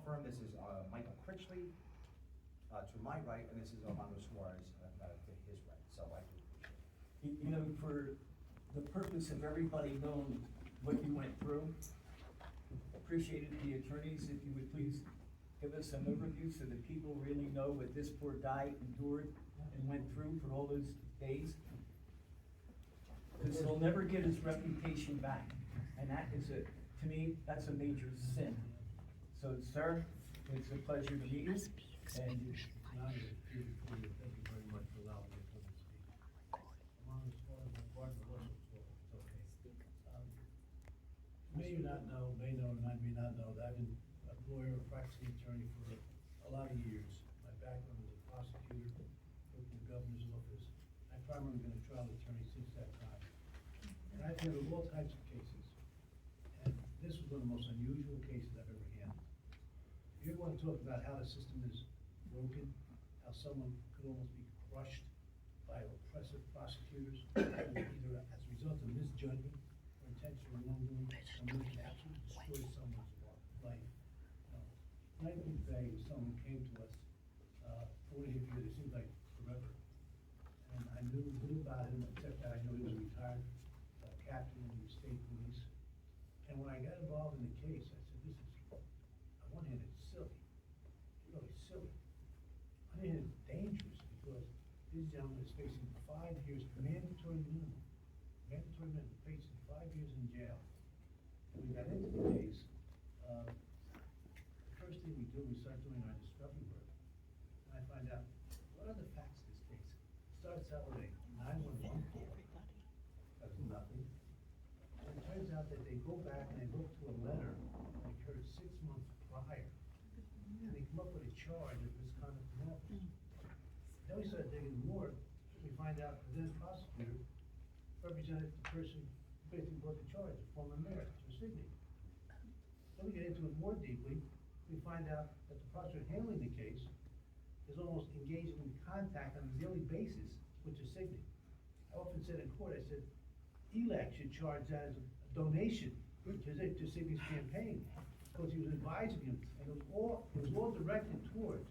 firm. This is Michael Critchley to my right, and this is Armando Suarez to his right. So I do appreciate it. You know, for the purpose of everybody knowing what you went through, appreciated the attorneys, if you would please give us an overview so that people really know what this poor guy endured and went through for all those days. Because he'll never get his reputation back, and that is to me, that's a major sin. So, sir, it's a pleasure to meet you. And thank you very much for allowing me to come and speak. Armando Suarez, my partner, Russell Suarez. May you not know, may know, and I may not know, that I've been a lawyer, a practicing attorney for a lot of years. My background was a prosecutor, worked in the governor's office. I've primarily been a trial attorney since that time. And I've handled all types of cases. And this was one of the most unusual cases I've ever handled. If you ever want to talk about how the system is broken, how someone could almost be crushed by oppressive prosecutors, either as a result of misjudgment or intentional wrongdoing, someone can absolutely destroy someone's life. Night and day, someone came to us, 40 years, it seems like forever. And I knew little about him, except that I knew he was a retired captain in the state police. And when I got involved in the case, I said, this is, on one hand, it's silly. It's really silly. On the other hand, it's dangerous because this gentleman is facing 5 years mandatory minimum. Mandatory minimum, facing 5 years in jail. When we got into the case, the first thing we do, we start doing our discovery work. And I find out, what are the facts of this case? It starts out with a 911 call. That's nothing. And it turns out that they go back and they look to a letter that occurred 6 months prior. And they come up with a charge of misconduct in office. Then we start digging more, we find out the then prosecutor represented the person who basically brought the charge, the former mayor, Mr. Sidney. Then we get into it more deeply, we find out that the prosecutor handling the case is almost engaging in contact on a daily basis with the Sidney. I often said in court, I said, ELAC should charge that as a donation to Sidney's campaign, because he was advising him, and it was all directed towards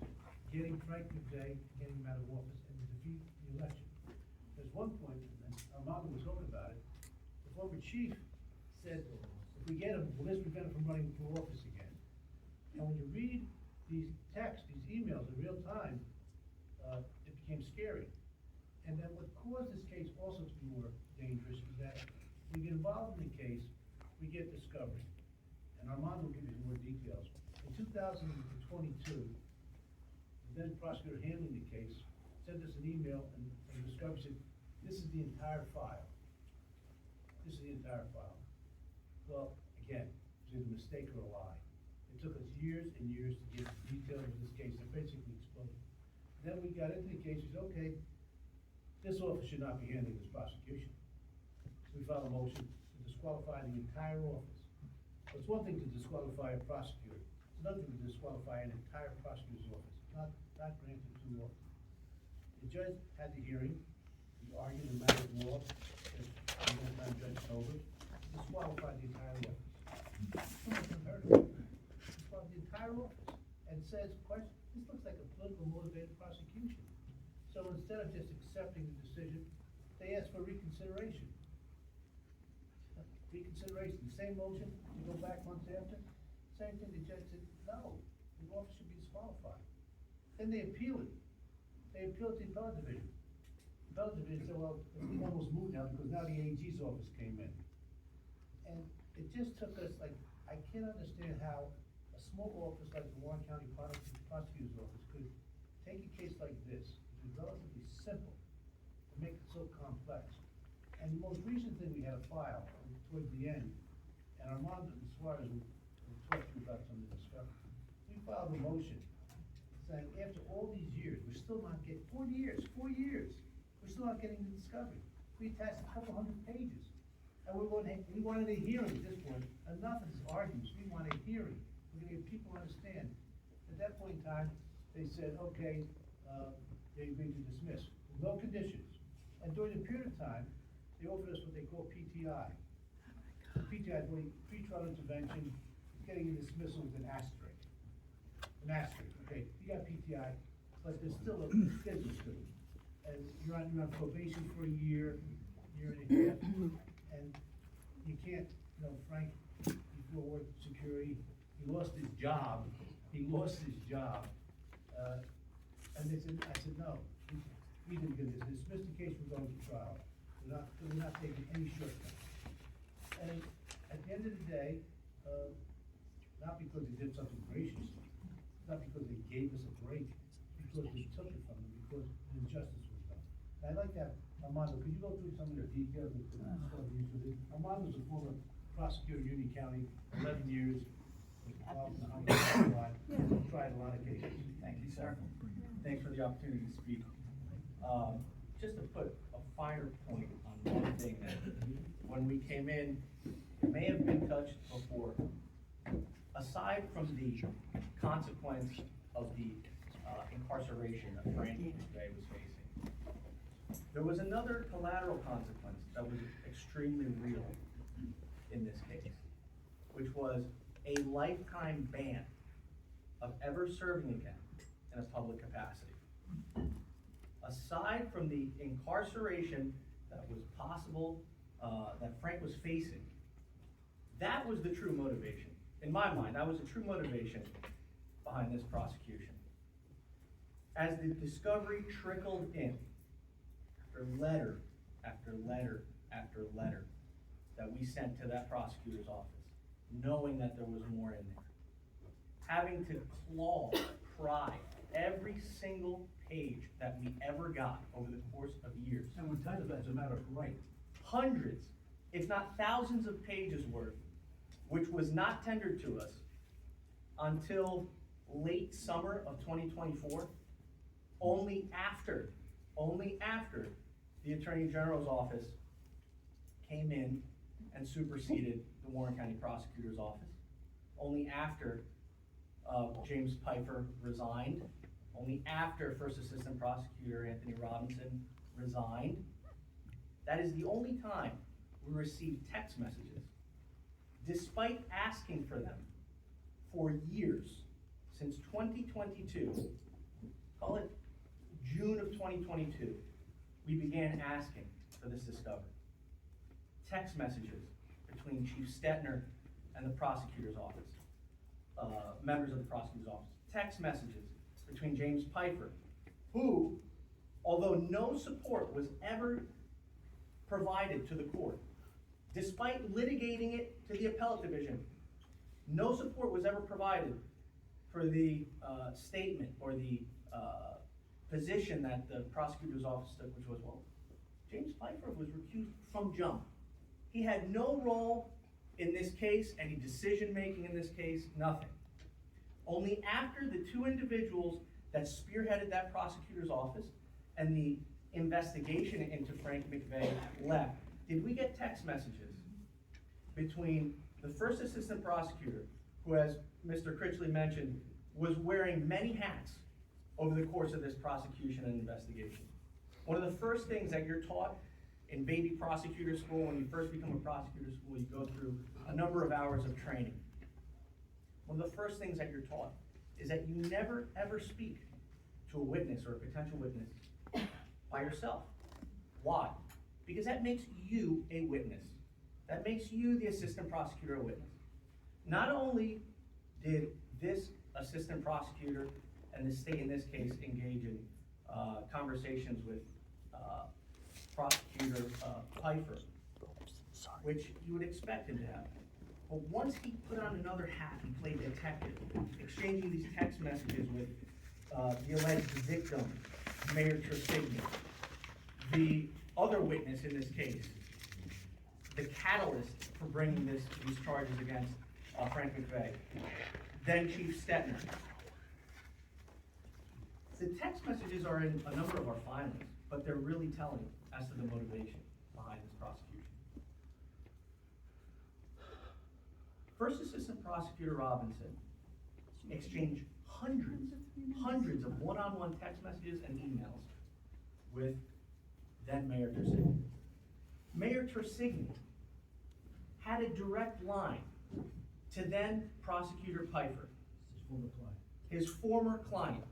getting Frank McVeigh, getting him out of office, and to defeat the election. There's one point, and Armando was talking about it, the former chief said, if we get him, will this prevent him from running for office again? And when you read these texts, these emails in real time, it became scary. And then what caused this case also to be more dangerous is that we get involved in the case, we get discovery. And Armando will give you more details. In 2022, the then prosecutor handling the case sent us an email and discovery said, this is the entire file. This is the entire file. Well, again, it was either a mistake or a lie. It took us years and years to get the details of this case that basically exploded. Then we got into the case, we said, okay, this office should not be handling this prosecution. So we filed a motion to disqualify the entire office. So it's one thing to disqualify a prosecutor, it's another thing to disqualify an entire prosecutor's office, not granted too often. The judge had the hearing, he argued a matter of law, that Judge Over, disqualified the entire office. No one's unheard of it. Disqualified the entire office, and says, this looks like a political motivated prosecution. So instead of just accepting the decision, they asked for reconsideration. Reconsideration, the same motion, you go back months after, same thing, the judge said, no, the office should be disqualified. Then they appealed it. They appealed to the appellate division. The appellate division said, well, it's almost moved now because now the AG's office came in. And it just took us, like, I can't understand how a small office like the Warren County Prosecutor's Office could take a case like this, which is relatively simple, and make it so complex. And the most recent thing we had a file towards the end, and Armando and Suarez will talk to you about some of the discovery. We filed a motion saying after all these years, we're still not getting, 4 years, we're still not getting the discovery. We attached a couple hundred pages. And we wanted a hearing at this point. Enough of these arguments, we want a hearing. We're gonna get people to understand. At that point in time, they said, okay, they agreed to dismiss, with no conditions. And during the period of time, they offered us what they call PTI. PTI is really pretrial intervention, getting a dismissal with an asterisk. master, okay, you got PTI, but there's still a schedule to it. And you're on probation for a year and a half, and you can't, you know, Frank, before worked security, he lost his job, and I said, no, we didn't get this, dismiss the case, we're going to trial, we're not taking any shortcuts. And at the end of the day, not because they did something gracious, not because they gave us a break, because we took it from them, because injustice was done. And I'd like to have, Armando, could you go through some of the details of the Armando's a former prosecutor in Union County, 11 years, was involved in the homicide line, tried a lot of cases. Thank you, sir. Thanks for the opportunity to speak. Just to put a finer point on one thing that when we came in, it may have been touched before. Aside from the consequence of the incarceration that Frank McVeigh was facing, there was another collateral consequence that was extremely real in this case, which was a lifetime ban of ever serving again in a public capacity. Aside from the incarceration that was possible, that Frank was facing, that was the true motivation. In my mind, that was the true motivation behind this prosecution. As the discovery trickled in, after letter after letter after letter that we sent to that prosecutor's office, knowing that there was more in there, having to pry every single page that we ever got over the course of years. And we're entitled as a matter of right. Hundreds, if not thousands of pages worth, which was not tendered to us until late summer of 2024, only after the Attorney General's office came in and superseded the Warren County Prosecutor's office, only after James Pfeiffer resigned, only after First Assistant Prosecutor Anthony Robinson resigned. That is the only time we received text messages, despite asking for them for years, since 2022, call it June of 2022, we began asking for this discovery. Text messages between Chief Stetner and the prosecutor's office, members of the prosecutor's office. Text messages between James Pfeiffer, who, although no support was ever provided to the court, despite litigating it to the appellate division, no support was ever provided for the statement or the position that the prosecutor's office took, which was, well, James Pfeiffer was recused from jump. He had no role in this case, any decision-making in this case, nothing. Only after the two individuals that spearheaded that prosecutor's office and the investigation into Frank McVeigh left, did we get text messages between the first assistant prosecutor, who, as Mr. Critchley mentioned, was wearing many hats over the course of this prosecution and investigation. One of the first things that you're taught in baby prosecutor school, when you first become a prosecutor school, you go through a number of hours of training. One of the first things that you're taught is that you never ever speak to a witness or a potential witness by yourself. Why? Because that makes you a witness. That makes you, the assistant prosecutor, a witness. Not only did this assistant prosecutor and the state in this case engage in conversations with prosecutor Pfeiffer, which you would expect him to have. But once he put on another hat and played detective, exchanging these text messages with the alleged victim, Mayor Tresigny, the other witness in this case, the catalyst for bringing these charges against Frank McVeigh, then Chief Stetner. The text messages are in a number of our filings, but they're really telling as to the motivation behind this prosecution. First Assistant Prosecutor Robinson exchanged hundreds of one-on-one text messages and emails with then Mayor Tresigny. Mayor Tresigny had a direct line to then Prosecutor Pfeiffer. His former client. his former client.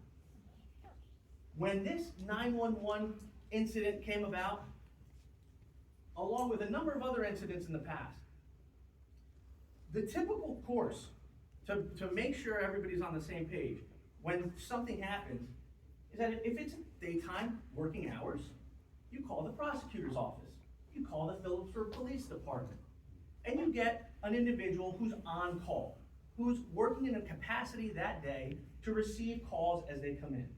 When this 911 incident came about, along with a number of other incidents in the past, the typical course to make sure everybody's on the same page when something happens is that if it's daytime working hours, you call the prosecutor's office, you call the Phillipsburg Police Department, and you get an individual who's on call, who's working in a capacity that day to receive calls as they come in.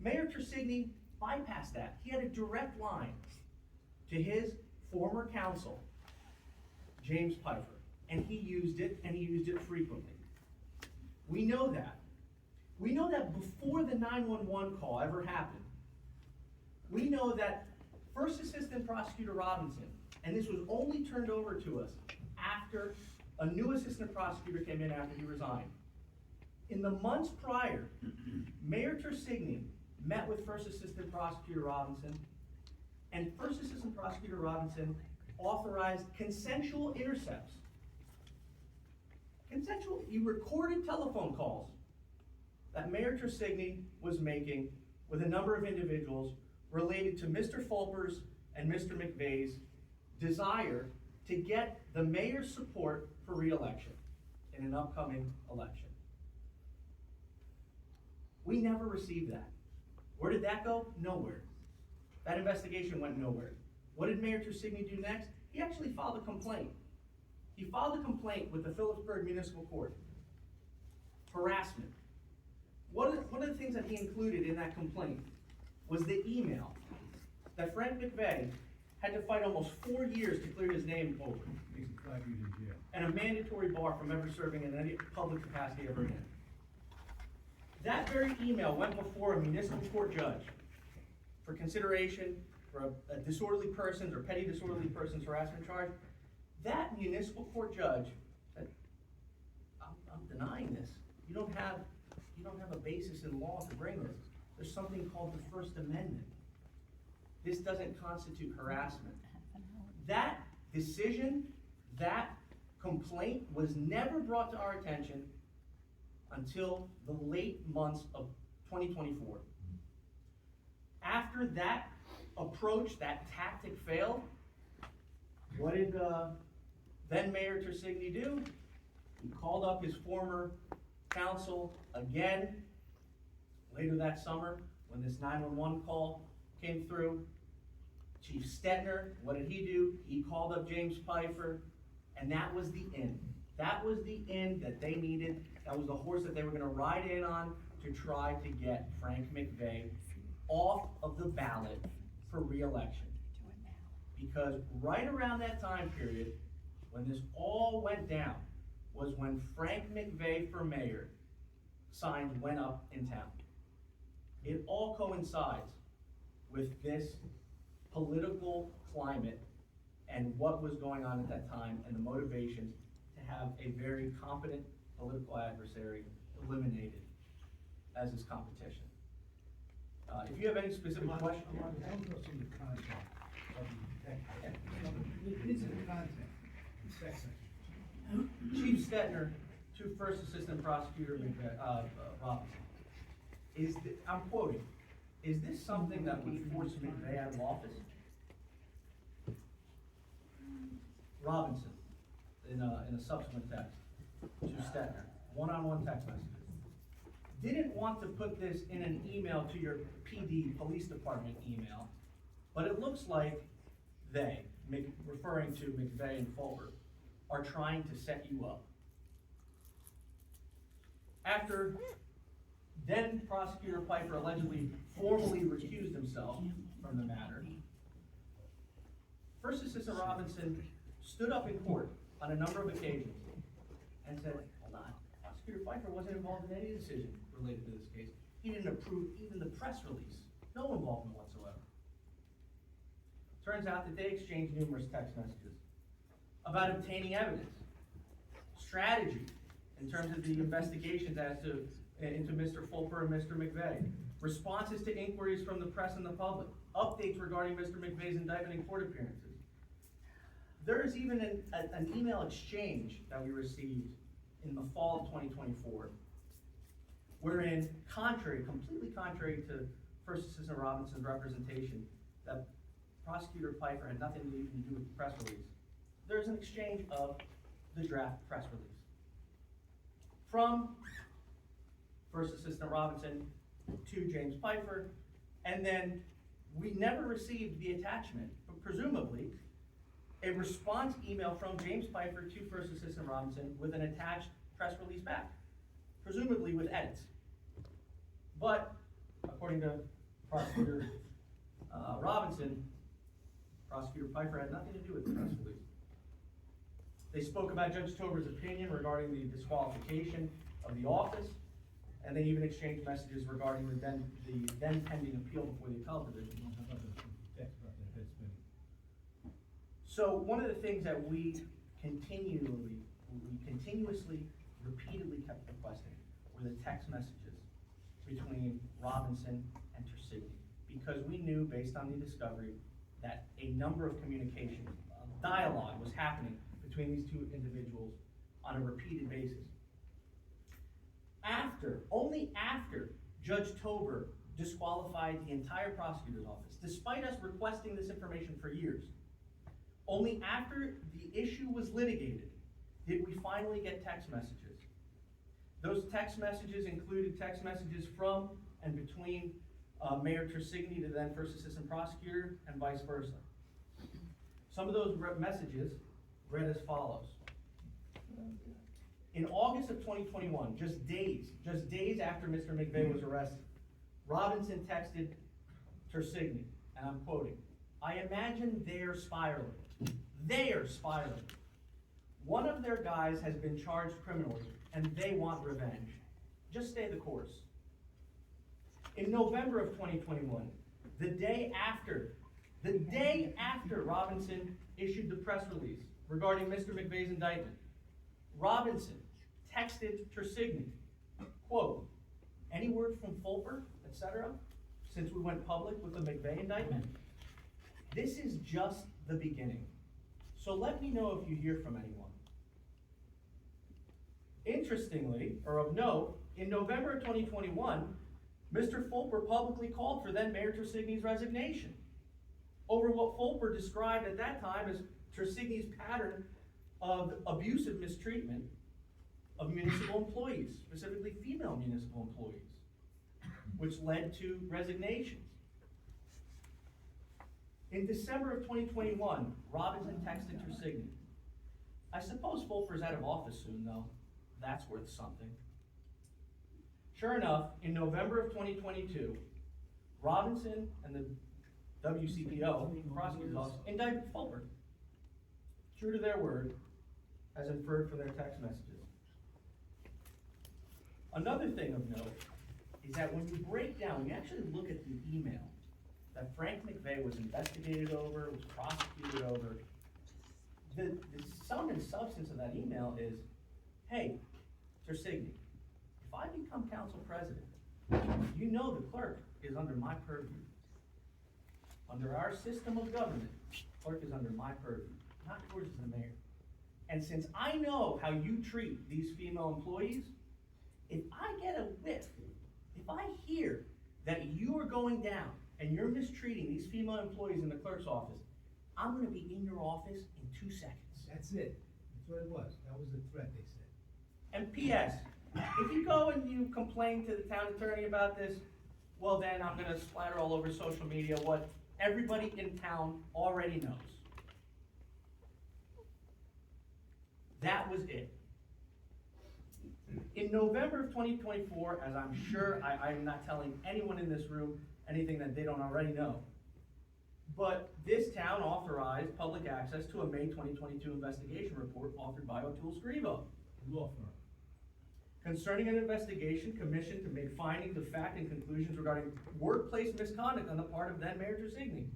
Mayor Tersigni bypassed that. He had a direct line to his former counsel, James Pfeiffer, and he used it, and he used it frequently. We know that. We know that before the 911 call ever happened, we know that First Assistant Prosecutor Robinson, and this was only turned over to us after a new assistant prosecutor came in after he resigned. In the months prior, Mayor Tersigni met with First Assistant Prosecutor Robinson, and First Assistant Prosecutor Robinson authorized consensual intercepts. He recorded telephone calls that Mayor Tersigni was making with a number of individuals related to Mr. Fulper's and Mr. McVeigh's desire to get the mayor's support for re-election in an upcoming election. We never received that. Where did that go? Nowhere. That investigation went nowhere. What did Mayor Tersigni do next? He actually filed a complaint. He filed a complaint with the Phillipsburg Municipal Court. Harassment. One of the things that he included in that complaint was the email that Frank McVeigh had to fight almost 4 years to clear his name over. Makes it 5 years in jail. And a mandatory bar from ever serving in any public capacity ever again. That very email went before a municipal court judge for consideration for a disorderly persons or petty disorderly persons harassment charge. That municipal court judge said, I'm denying this. You don't have a basis in law to bring this. There's something called the First Amendment. This doesn't constitute harassment. That decision, that complaint was never brought to our attention until the late months of 2024. After that approach, that tactic failed, what did then Mayor Tersigni do? He called up his former counsel again later that summer when this 911 call came through. Chief Stetner, what did he do? He called up James Pfeiffer, and that was the end. That was the end that they needed. That was the horse that they were going to ride in on to try to get Frank McVeigh off of the ballot for re-election. Because right around that time period, when this all went down, was when Frank McVeigh for mayor signs went up in town. It all coincides with this political climate and what was going on at that time and the motivations to have a very competent political adversary eliminated as his competition. If you have any specific questions. I don't know some of the content of the text. This is the content, the section. Chief Stetner to First Assistant Prosecutor Robinson. I'm quoting, is this something that would force McVeigh out of office? Robinson, in a subsequent text to Stetner, one-on-one text messages. Didn't want to put this in an email to your PD, police department email, but it looks like they, referring to McVeigh and Fulper, are trying to set you up. After then Prosecutor Pfeiffer allegedly formally recused himself from the matter, First Assistant Robinson stood up in court on a number of occasions and said, hold on, Prosecutor Pfeiffer wasn't involved in any decision related to this case. He didn't approve even the press release. No involvement whatsoever. Turns out that they exchanged numerous text messages about obtaining evidence, strategy in terms of the investigations into Mr. Fulper and Mr. McVeigh, responses to inquiries from the press and the public, updates regarding Mr. McVeigh's indictment and court appearances. There is even an email exchange that we received in the fall of 2024 wherein completely contrary to First Assistant Robinson's representation, that Prosecutor Pfeiffer had nothing to even do with the press release, there's an exchange of the draft press release from First Assistant Robinson to James Pfeiffer, and then we never received the attachment, but presumably a response email from James Pfeiffer to First Assistant Robinson with an attached press release back, presumably with edits. But according to Prosecutor Robinson, Prosecutor Pfeiffer had nothing to do with the press release. They spoke about Judge Tober's opinion regarding the disqualification of the office, and they even exchanged messages regarding the then pending appeal before the appellate division. So one of the things that we continuously, repeatedly kept requesting were the text messages between Robinson and Tersigni, because we knew, based on the discovery, that a number of communication, dialogue was happening between these two individuals on a repeated basis. Only after Judge Tober disqualified the entire prosecutor's office, despite us requesting this information for years, only after the issue was litigated did we finally get text messages. Those text messages included text messages from and between Mayor Tersigni, the then First Assistant Prosecutor, and vice versa. Some of those messages read as follows. In August of 2021, just days after Mr. McVeigh was arrested, Robinson texted Tersigni, and I'm quoting, "I imagine they're spiraling. They're spiraling. One of their guys has been charged criminally, and they want revenge. Just stay the course." In November of 2021, the day after Robinson issued the press release regarding Mr. McVeigh's indictment, Robinson texted Tersigni, quote, "Any word from Fulper, etc., since we went public with the McVeigh indictment? This is just the beginning. So let me know if you hear from anyone." Interestingly, or of note, in November of 2021, Mr. Fulper publicly called for then Mayor Tersigni's resignation over what Fulper described at that time as Tersigni's pattern of abusive mistreatment of municipal employees, specifically female municipal employees, which led to resignations. In December of 2021, Robinson texted Tersigni, "I suppose Fulper's out of office soon, though. That's worth something." Sure enough, in November of 2022, Robinson and the WCPO, prosecutor's office, indicted Fulper, true to their word, as inferred from their text messages. Another thing of note is that when you break down, you actually look at the email that Frank McVeigh was investigated over, was prosecuted over, the sum and substance of that email is, "Hey, Tersigni, if I become council president, you know the clerk is under my purview. Under our system of government, clerk is under my purview, not yours as the mayor. And since I know how you treat these female employees, if I get a whiff, if I hear that you are going down and you're mistreating these female employees in the clerk's office, I'm gonna be in your office in 2 seconds. That's it. That's what it was. That was the threat, they said. And P.S., if you go and you complain to the town attorney about this, well then I'm gonna splatter all over social media what everybody in town already knows. That was it. In November of 2024, as I'm sure I'm not telling anyone in this room anything that they don't already know, but this town authorized public access to a May 2022 investigation report authored by O'Toole Scrivo. Law firm. Concerning an investigation commissioned to make findings of fact and conclusions regarding workplace misconduct on the part of then Mayor Tersigni.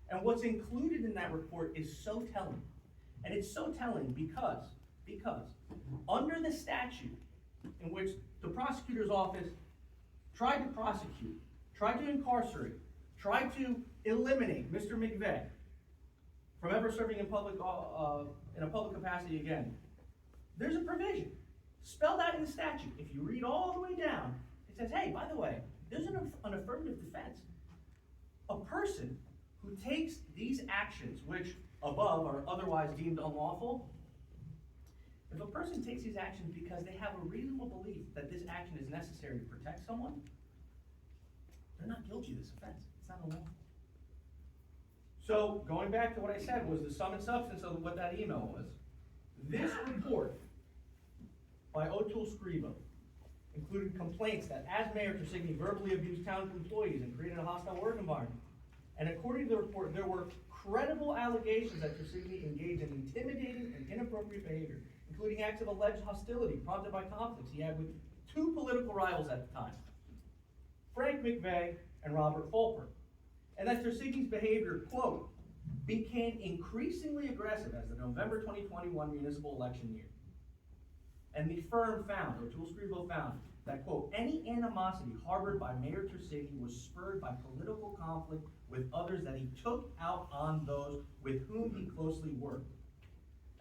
And what's included in that report is so telling. And it's so telling because under the statute in which the prosecutor's office tried to prosecute, tried to incarcerate, tried to eliminate Mr. McVeigh from ever serving in a public capacity again, there's a provision spelled out in the statute. If you read all the way down, He says, hey, by the way, there's an affirmative defense. A person who takes these actions, which above are otherwise deemed unlawful, if a person takes these actions because they have a reasonable belief that this action is necessary to protect someone, they're not guilty of this offense. It's not unlawful. So, going back to what I said was the sum and substance of what that email was. This report by O'Toole Scrivo included complaints that as Mayor Tersigni verbally abused town employees and created a hostile work environment. And according to the report, there were credible allegations that Tersigni engaged in intimidating and inappropriate behavior, including acts of alleged hostility prompted by conflicts he had with two political rivals at the time, Frank McVeigh and Robert Fulper. And that Tersigni's behavior, quote, became increasingly aggressive as the November 2021 municipal election year. And the firm found, O'Toole Scrivo found, that, quote, any animosity harbored by Mayor Tersigni was spurred by political conflict with others that he took out on those with whom he closely worked.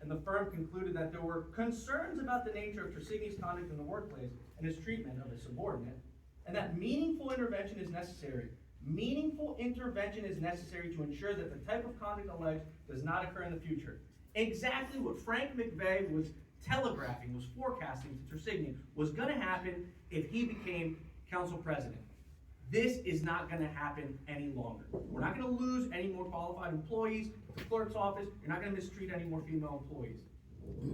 And the firm concluded that there were concerns about the nature of Tersigni's conduct in the workplace and his treatment of his subordinate, and that meaningful intervention is necessary. Meaningful intervention is necessary to ensure that the type of conduct alleged does not occur in the future. Exactly what Frank McVeigh was telegraphing, was forecasting to Tersigni was going to happen if he became council president. This is not going to happen any longer. We're not going to lose any more qualified employees at the clerk's office. You're not going to mistreat any more female employees.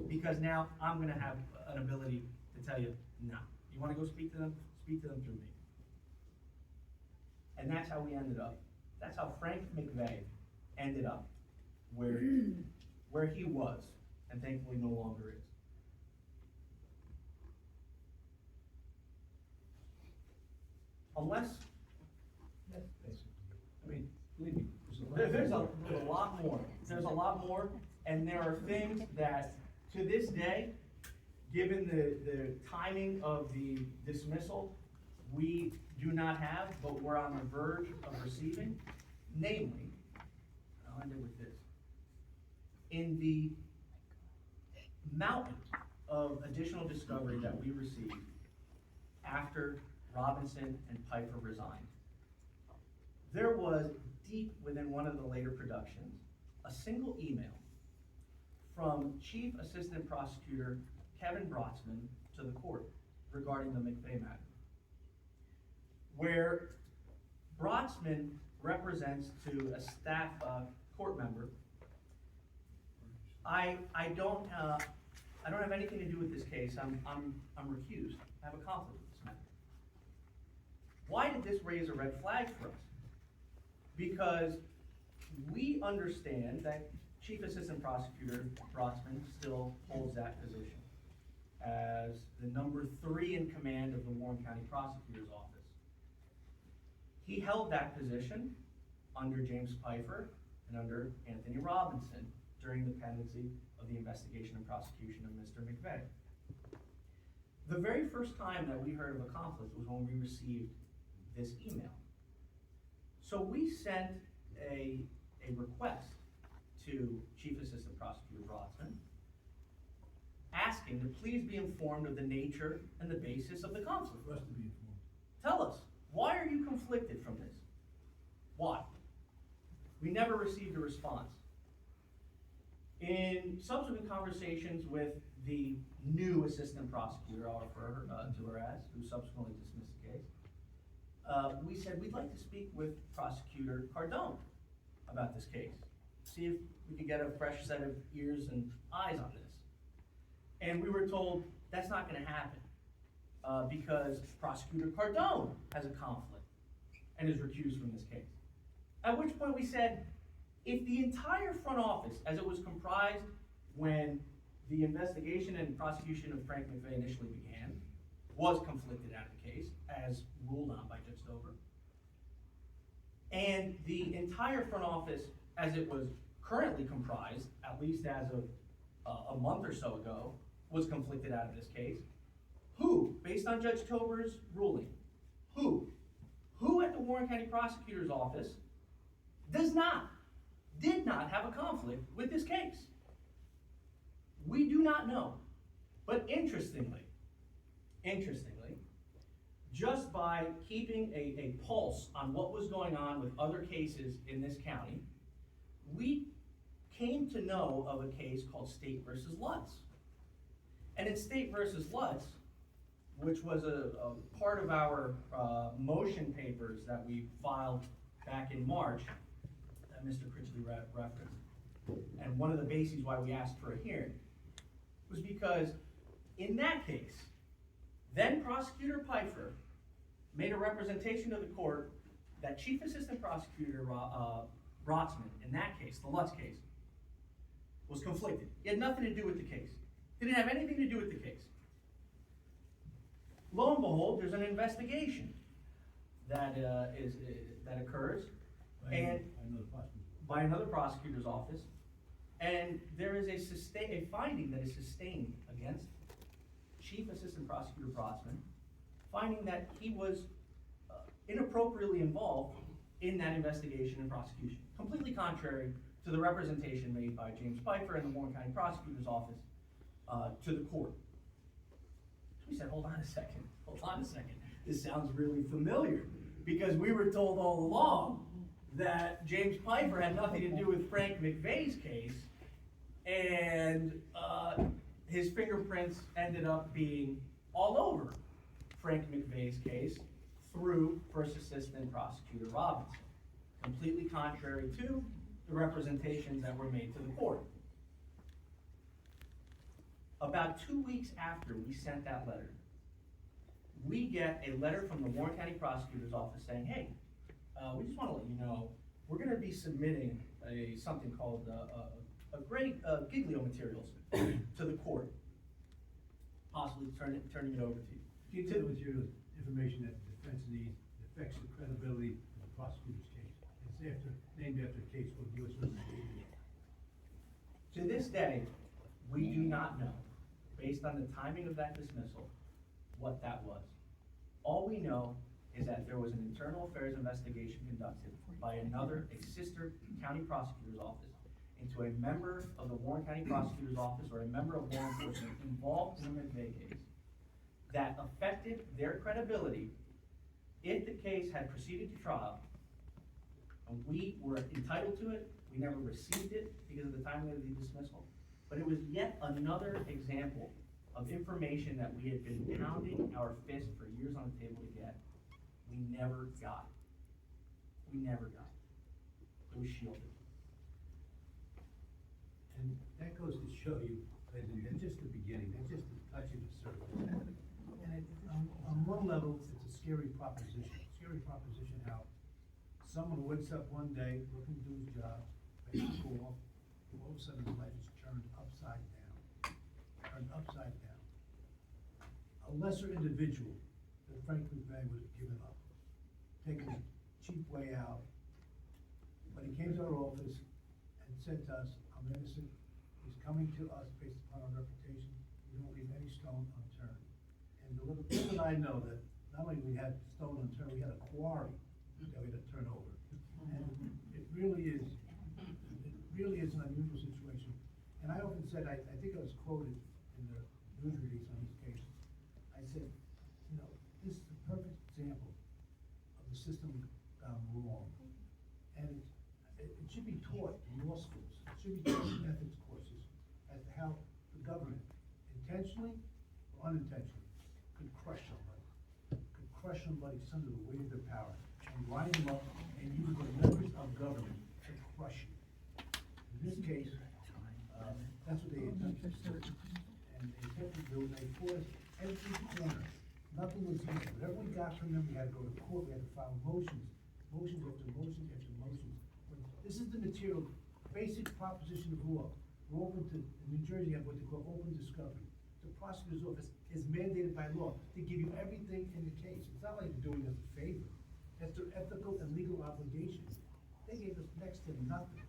Because now I'm going to have an ability to tell you, no. You want to go speak to them? Speak to them through me. And that's how we ended up. That's how Frank McVeigh ended up where he was, and thankfully no longer is. Unless, I mean, believe me, there's a lot more. There's a lot more, and there are things that, to this day, given the timing of the dismissal, we do not have, but we're on the verge of receiving. Namely, I'll end it with this. In the mountain of additional discovery that we received after Robinson and Pfeiffer resigned, there was deep within one of the later productions a single email from Chief Assistant Prosecutor Kevin Brotzman to the court regarding the McVeigh matter, where Brotzman represents to a staff court member, I don't have anything to do with this case. I'm recused. I have a conflict with this matter. Why did this raise a red flag for us? Because we understand that Chief Assistant Prosecutor Brotzman still holds that position as the number 3 in command of the Warren County Prosecutor's Office. He held that position under James Pfeiffer and under Anthony Robinson during the pendency of the investigation and prosecution of Mr. McVeigh. The very first time that we heard of a conflict was when we received this email. So we sent a request to Chief Assistant Prosecutor Brotzman asking to please be informed of the nature and the basis of the conflict. for us to be informed. Tell us, why are you conflicted from this? Why? We never received a response. In subsequent conversations with the new assistant prosecutor, I'll refer her to her as, who subsequently dismissed the case, we said we'd like to speak with Prosecutor Cardone about this case. See if we could get a fresh set of ears and eyes on this. And we were told that's not going to happen because Prosecutor Cardone has a conflict and is recused from this case. At which point we said, if the entire front office, as it was comprised when the investigation and prosecution of Frank McVeigh initially began, was conflicted out of the case, as ruled on by Judge Stover, and the entire front office, as it was currently comprised, at least as of a month or so ago, was conflicted out of this case, who, based on Judge Stover's ruling, who at the Warren County Prosecutor's Office did not have a conflict with this case? We do not know. But interestingly, just by keeping a pulse on what was going on with other cases in this county, we came to know of a case called State versus Lutz. And in State versus Lutz, which was a part of our motion papers that we filed back in March, that Mr. Critchley referenced, and one of the bases why we asked for a hearing, was because in that case, then Prosecutor Pfeiffer made a representation to the court that Chief Assistant Prosecutor Brotzman, in that case, the Lutz case, was conflicted. It had nothing to do with the case. Didn't have anything to do with the case. Lo and behold, there's an investigation that that occurs, and by another prosecutor's office, and there is a finding that is sustained against Chief Assistant Prosecutor Brotzman, finding that he was inappropriately involved in that investigation and prosecution, completely contrary to the representation made by James Pfeiffer and the Warren County Prosecutor's Office to the court. So we said, hold on a second, this sounds really familiar, because we were told all along that James Pfeiffer had nothing to do with Frank McVeigh's case, and his fingerprints ended up being all over Frank McVeigh's case through First Assistant Prosecutor Robinson, completely contrary to the representations that were made to the court. About 2 weeks after we sent that letter, we get a letter from the Warren County Prosecutor's Office saying, hey, we just want to let you know, we're going to be submitting something called Giglio materials to the court, possibly turning it over to you. Giglio materials, information that the defense needs, affects the credibility of the prosecutor's case. It's named after a case called U.S. versus Giglio. To this day, we do not know, based on the timing of that dismissal, what that was. All we know is that there was an internal affairs investigation conducted by a sister county prosecutor's office into a member of the Warren County Prosecutor's Office or a member of law enforcement involved in the McVeigh case that affected their credibility if the case had proceeded to trial, and we were entitled to it. We never received it because of the timing of the dismissal, but it was yet another example of information that we had been pounding our fist for years on the table to get. We never got it. We never got it. It was shielded. And that goes to show you that that's just the beginning, that's just the touching the surface. And on one level, it's a scary proposition how someone wakes up one day, looking to do his job, makes a call, all of a sudden his life is turned upside down. A lesser individual that Frank McVeigh would have given up, taken a cheap way out. But he came to our office and said to us, I'm innocent. He's coming to us based upon our reputation. We don't leave any stone unturned. And the little that I know that not only we had stone unturned, we had a quarry that we had to turn over. And it really is an unusual situation. And I often said, I think I was quoted in the news release on this case. I said, this is the perfect example of the system gone wrong. And it should be taught in law schools. It should be taught in ethics courses as to how the government, intentionally or unintentionally, could crush somebody under the weight of their power and grind them up and use the levers of government to crush you. In this case, that's what they attempted to do. And they attempted to do, and they forced every corner. Nothing was easy. Whatever we got from them, we had to go to court, we had to file motions after motions. This is the material, basic proposition of law. We're open to, in New Jersey, have what they call open discovery. The prosecutor's office is mandated by law to give you everything in the case. It's not like they're doing us a favor. That's their ethical and legal obligation. They gave us next to nothing.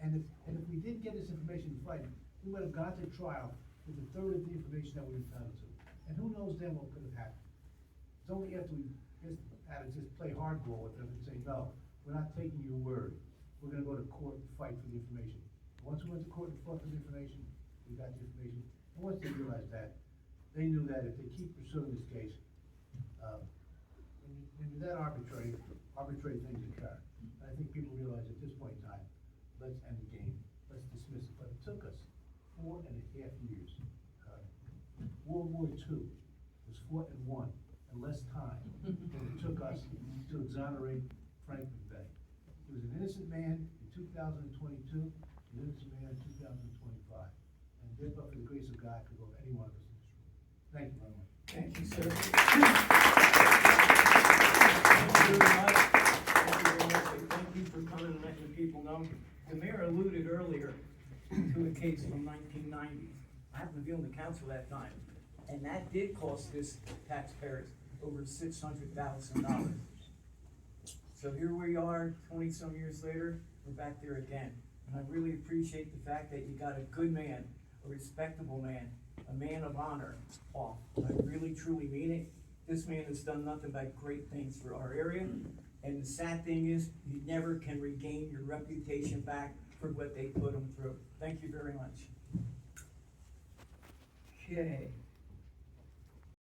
And if we didn't get this information right, we would have gone to trial with a third of the information that we're entitled to. And who knows then what could have happened. It's only after we had to just play hardball with them and say, no, we're not taking your word. We're gonna go to court and fight for the information. Once we went to court and fought for the information, we got the information. And once they realized that, they knew that if they keep pursuing this case, When you're that arbitrary things occur. And I think people realize at this point in time, let's end the game, let's dismiss it, but it took us 4.5 years. World War II was fought and won in less time than it took us to exonerate Franklin Bay. He was an innocent man in 2022, an innocent man in 2025. And therefore, for the grace of God, could go any one of us in this room. Thank you very much. Thank you, sir. Thank you very much. Thank you very much. And thank you for coming and letting people know. The mayor alluded earlier to a case from 1990. I happened to be on the council that time, and that did cost this taxpayers over $600,000. So here we are, 20-some years later, we're back there again. And I really appreciate the fact that you got a good man, a respectable man, a man of honor off. I really, truly mean it. This man has done nothing but great things for our area. And the sad thing is, you never can regain your reputation back for what they put him through. Thank you very much. Okay.